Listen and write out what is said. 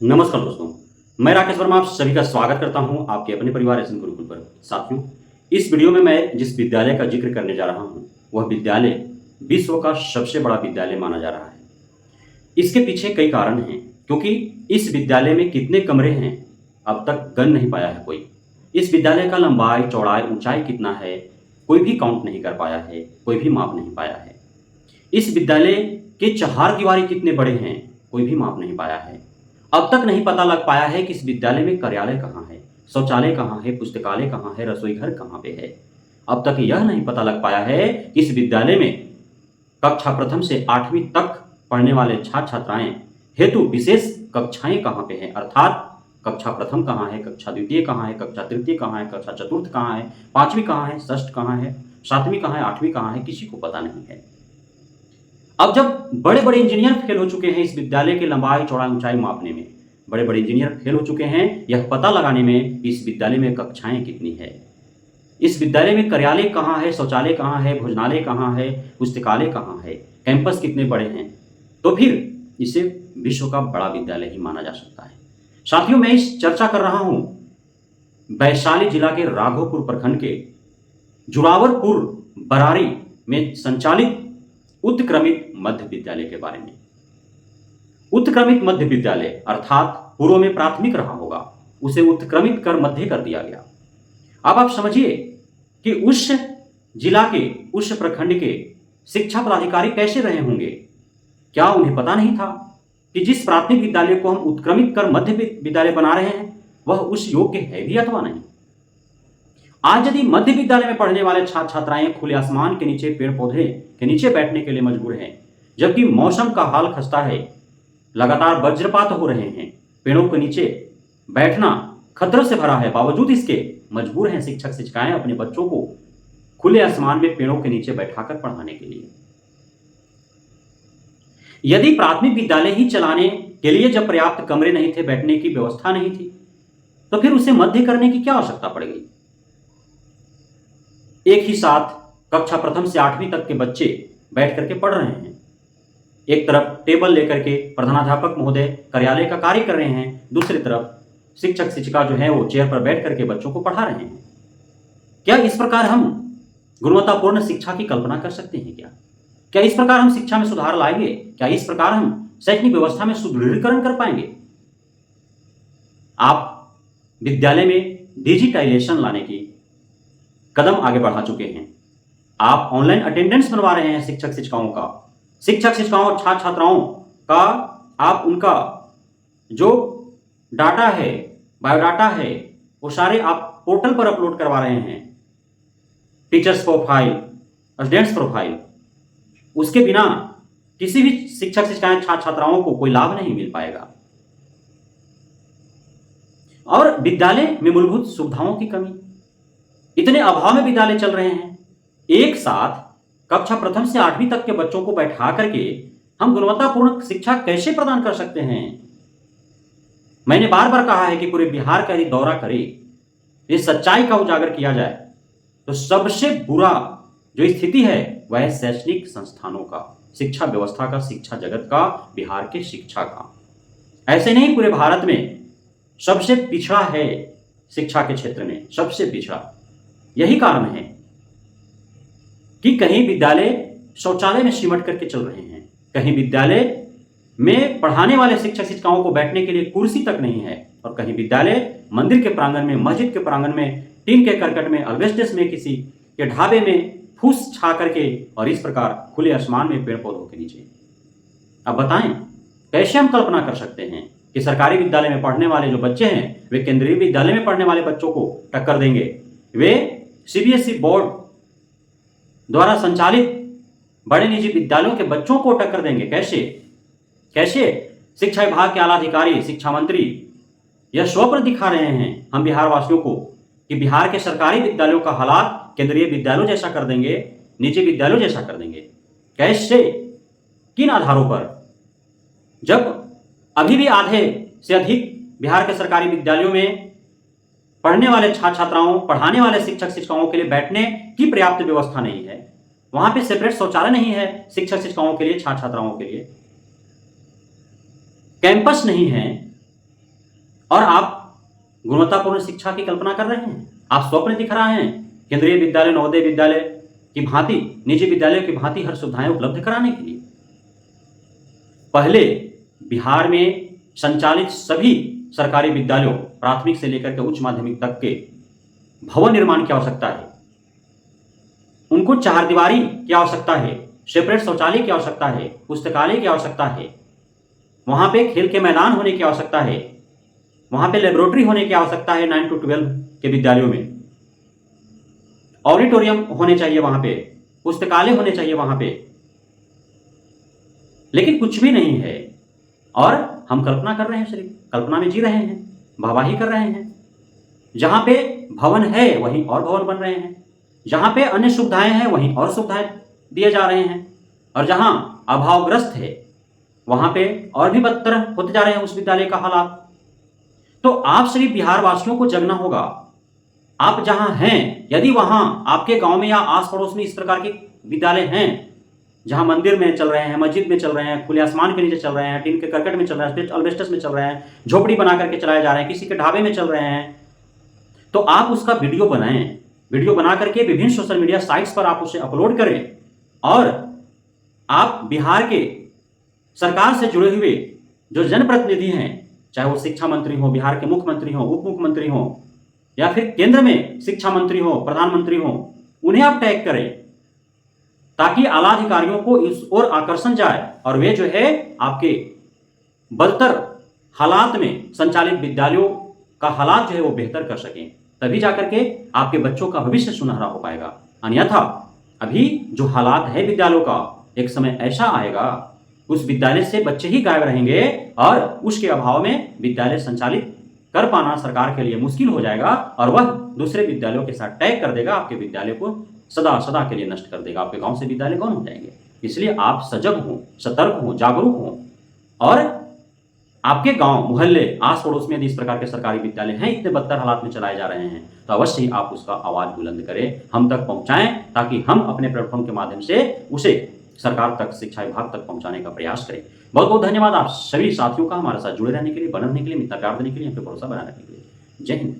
नमस्कार दोस्तों, मैं राकेश वर्मा आप सभी का स्वागत करता हूं आपके अपने परिवार एसएन गुरुकुल पर। साथियों, इस वीडियो में मैं जिस विद्यालय का जिक्र करने जा रहा हूं, वह विद्यालय विश्व का सबसे बड़ा विद्यालय माना जा रहा है। इसके पीछे कई कारण हैं, क्योंकि इस विद्यालय में कितने कमरे हैं, अब तक गण नहीं पाया है कोई। इस विद्यालय का लंबाई, चौड़ाई, ऊंचाई कितना है, कोई भी काउंट नहीं कर पाया है, कोई भी माप नहीं पाया है। इस विद्यालय के चहारदीवारी कितने बड़े हैं, कोई भी माप नहीं पाया है। अब तक नहीं पता लग पाया है कि इस विद्यालय में कार्यालय कहाँ है, शौचालय कहाँ है, पुस्तकालय कहाँ है, रसोई घर कहाँ पे है। अब तक यह नहीं पता लग पाया है कि इस विद्यालय में कक्षा प्रथम से 8वीं तक पढ़ने वाले छात्र छात्राएं हेतु विशेष कक्षाएं कहाँ पे हैं, अर्थात कक्षा प्रथम कहाँ है, कक्षा द्वितीय कहाँ है, कक्षा तृतीय कहाँ है, कक्षा चतुर्थ कहाँ है, 5वीं कहाँ है, षष्ठ कहाँ है, 7वीं कहाँ है, 8वीं कहाँ है, किसी को पता नहीं है। अब जब बड़े बड़े इंजीनियर फेल हो चुके हैं इस विद्यालय की लंबाई, चौड़ाई, ऊंचाई मापने में, बड़े बड़े इंजीनियर फेल हो चुके हैं यह पता लगाने में कि इस विद्यालय में कक्षाएं कितनी है, इस विद्यालय में कार्यालय कहाँ है, शौचालय कहाँ है, भोजनालय कहाँ है, पुस्तकालय कहाँ है, कैंपस कितने बड़े हैं, तो फिर इसे विश्व का बड़ा विद्यालय ही माना जा सकता है। साथियों, मैं इस चर्चा कर रहा हूं वैशाली जिला के राघोपुर प्रखंड के जुरावरपुर बरारी में संचालित उत्क्रमित मध्य विद्यालय के बारे में। उत्क्रमित मध्य विद्यालय अर्थात पूर्व में प्राथमिक रहा होगा, उसे उत्क्रमित कर मध्य कर दिया गया। अब आप समझिए कि उस जिला के, उस प्रखंड के शिक्षा पदाधिकारी कैसे रहे होंगे। क्या उन्हें पता नहीं था कि जिस प्राथमिक विद्यालय को हम उत्क्रमित कर मध्य विद्यालय बना रहे हैं वह उस योग्य है भी अथवा नहीं। आज यदि मध्य विद्यालय में पढ़ने वाले छात्र छात्राएं खुले आसमान के नीचे, पेड़ पौधे के नीचे बैठने के लिए मजबूर हैं, जबकि मौसम का हाल खस्ता है, लगातार वज्रपात हो रहे हैं, पेड़ों के नीचे बैठना खतरों से भरा है, बावजूद इसके मजबूर हैं शिक्षक शिक्षिकाएं अपने बच्चों को खुले आसमान में पेड़ों के नीचे बैठाकर पढ़ाने के लिए। यदि प्राथमिक विद्यालय ही चलाने के लिए जब पर्याप्त कमरे नहीं थे, बैठने की व्यवस्था नहीं थी, तो फिर उसे मध्य करने की क्या आवश्यकता पड़ गई। एक ही साथ कक्षा प्रथम से 8वीं तक के बच्चे बैठ करके पढ़ रहे हैं, एक तरफ टेबल लेकर के प्रधानाध्यापक महोदय कार्यालय का कार्य कर रहे हैं, दूसरी तरफ शिक्षक शिक्षिका जो है वो चेयर पर बैठ करके बच्चों को पढ़ा रहे हैं। क्या इस प्रकार हम गुणवत्तापूर्ण शिक्षा की कल्पना कर सकते हैं? क्या इस प्रकार हम शिक्षा में सुधार लाएंगे? क्या इस प्रकार हम शैक्षणिक व्यवस्था में सुदृढ़ीकरण कर पाएंगे? आप विद्यालय में डिजिटाइजेशन लाने की कदम आगे बढ़ा चुके हैं। आप ऑनलाइन अटेंडेंस बनवा रहे हैं शिक्षक शिक्षिकाओं का, शिक्षक शिक्षिकाओं छात्र छात्राओं का आप उनका जो डाटा है, बायोडाटा है, वो सारे आप पोर्टल पर अपलोड करवा रहे हैं। टीचर्स प्रोफाइल, स्टूडेंट्स प्रोफाइल, उसके बिना किसी भी शिक्षक शिक्षिकाएं छात्र छात्राओं को कोई लाभ नहीं मिल पाएगा। और विद्यालय में मूलभूत सुविधाओं की कमी, इतने अभाव में विद्यालय चल रहे हैं। एक साथ कक्षा प्रथम से 8वीं तक के बच्चों को बैठा करके हम गुणवत्तापूर्ण शिक्षा कैसे प्रदान कर सकते हैं? मैंने बार बार कहा है कि पूरे बिहार का यदि दौरा करे, ये सच्चाई का उजागर किया जाए, तो सबसे बुरा जो स्थिति है वह है शैक्षणिक संस्थानों का, शिक्षा व्यवस्था का, शिक्षा जगत का, बिहार के शिक्षा का। ऐसे नहीं, पूरे भारत में सबसे पिछड़ा है शिक्षा के क्षेत्र में, सबसे पिछड़ा। यही कारण है कि कहीं विद्यालय शौचालय में सिमट करके चल रहे हैं, कहीं विद्यालय में पढ़ाने वाले शिक्षक शिक्षिकाओं को बैठने के लिए कुर्सी तक नहीं है, और कहीं विद्यालय मंदिर के प्रांगण में, मस्जिद के प्रांगण में, टीन के करकट में, अल्बेस्टस में, किसी के ढाबे में फूस छा करके, और इस प्रकार खुले आसमान में पेड़ पौधों के नीचे। अब बताएं, कैसे हम कल्पना कर सकते हैं कि सरकारी विद्यालय में पढ़ने वाले जो बच्चे हैं वे केंद्रीय विद्यालय में पढ़ने वाले बच्चों को टक्कर देंगे, वे सीबीएसई बोर्ड द्वारा संचालित बड़े निजी विद्यालयों के बच्चों को टक्कर देंगे? कैसे शिक्षा विभाग के आला अधिकारी, शिक्षा मंत्री यह स्वप्न दिखा रहे हैं हम बिहार वासियों को कि बिहार के सरकारी विद्यालयों का हालात केंद्रीय विद्यालयों जैसा कर देंगे, निजी विद्यालयों जैसा कर देंगे। कैसे, किन आधारों पर? जब अभी भी आधे से अधिक बिहार के सरकारी विद्यालयों में पढ़ने वाले छात्र छात्राओं, पढ़ाने वाले शिक्षक शिक्षिकाओं के लिए बैठने की पर्याप्त व्यवस्था नहीं है, वहां पे सेपरेट शौचालय नहीं है शिक्षक शिक्षिकाओं के लिए, छात्र छात्राओं के लिए, कैंपस नहीं है, और आप गुणवत्तापूर्ण शिक्षा की कल्पना कर रहे हैं। आप स्वप्न दिख रहा है केंद्रीय विद्यालय, नवोदय विद्यालय की भांति, निजी विद्यालयों की भांति हर सुविधाएं उपलब्ध कराने के लिए। पहले बिहार में संचालित सभी सरकारी विद्यालयों, प्राथमिक से लेकर के उच्च माध्यमिक तक के भवन निर्माण की आवश्यकता है। उनको चारदीवारी की आवश्यकता है, सेपरेट शौचालय की आवश्यकता है, पुस्तकालय की आवश्यकता है, वहां पे खेल के मैदान होने की आवश्यकता है, वहां पे लेबोरेटरी होने की आवश्यकता है 9 to 12 के विद्यालयों में, ऑडिटोरियम होने चाहिए वहां पे, पुस्तकालय होने चाहिए वहां पे, लेकिन कुछ भी नहीं है। और हम कल्पना कर रहे हैं, सिर्फ कल्पना में जी रहे हैं, वाहवाही कर रहे हैं। जहां पे भवन है वहीं और भवन बन रहे हैं, जहां पे अन्य सुविधाएं हैं वहीं और सुविधाएं दिए जा रहे हैं, और जहां अभावग्रस्त है वहां पे और भी बदतर होते जा रहे हैं उस विद्यालय का हालात। तो आप सिर्फ बिहार वासियों को जगना होगा। आप जहां हैं, यदि वहां आपके गांव में या आस पड़ोस में इस प्रकार के विद्यालय हैं, जहां मंदिर में चल रहे हैं, मस्जिद में चल रहे हैं, खुले आसमान के नीचे चल रहे हैं, टीन के करकट में चल रहे हैं, अल्बेस्टस में चल रहे हैं, झोपड़ी बना करके चलाए जा रहे हैं, किसी के ढाबे में चल रहे हैं, तो आप उसका वीडियो बनाएं। वीडियो बना करके विभिन्न सोशल मीडिया साइट्स पर आप उसे अपलोड करें, और आप बिहार के सरकार से जुड़े हुए जो जनप्रतिनिधि हैं, चाहे वो शिक्षा मंत्री हो, बिहार के मुख्यमंत्री हो, उप मुख्यमंत्री हो, या फिर केंद्र में शिक्षा मंत्री हो, प्रधानमंत्री हो, उन्हें आप टैग करें, ताकि आला अधिकारियों को इस ओर आकर्षण जाए और वे जो है आपके बदतर हालात में संचालित विद्यालयों का हालात जो है वो बेहतर कर सकें। तभी जाकर के आपके बच्चों का भविष्य सुनहरा हो पाएगा। अन्यथा अभी जो हालात है विद्यालयों का, एक समय ऐसा आएगा उस विद्यालय से बच्चे ही गायब रहेंगे, और उसके अभाव में विद्यालय संचालित कर पाना सरकार के लिए मुश्किल हो जाएगा, और वह दूसरे विद्यालयों के साथ टैग कर देगा, आपके विद्यालय को सदा सदा के लिए नष्ट कर देगा। आपके गांव से विद्यालय कौन हो जाएंगे? इसलिए आप सजग हों, सतर्क हों, जागरूक हों, और आपके गांव, मोहल्ले, आस पड़ोस में यदि इस प्रकार के सरकारी विद्यालय हैं, इतने बदतर हालात में चलाए जा रहे हैं, तो अवश्य ही आप उसका आवाज बुलंद करें, हम तक पहुंचाएं, ताकि हम अपने प्लेटफॉर्म के माध्यम से उसे सरकार तक, शिक्षा विभाग तक पहुंचाने का प्रयास करें। बहुत बहुत धन्यवाद आप सभी साथियों का हमारे साथ जुड़े रहने के लिए, बने रहने के लिए, मित्र प्यार देने के लिए, हम पे भरोसा बनाने के लिए। जय हिंद।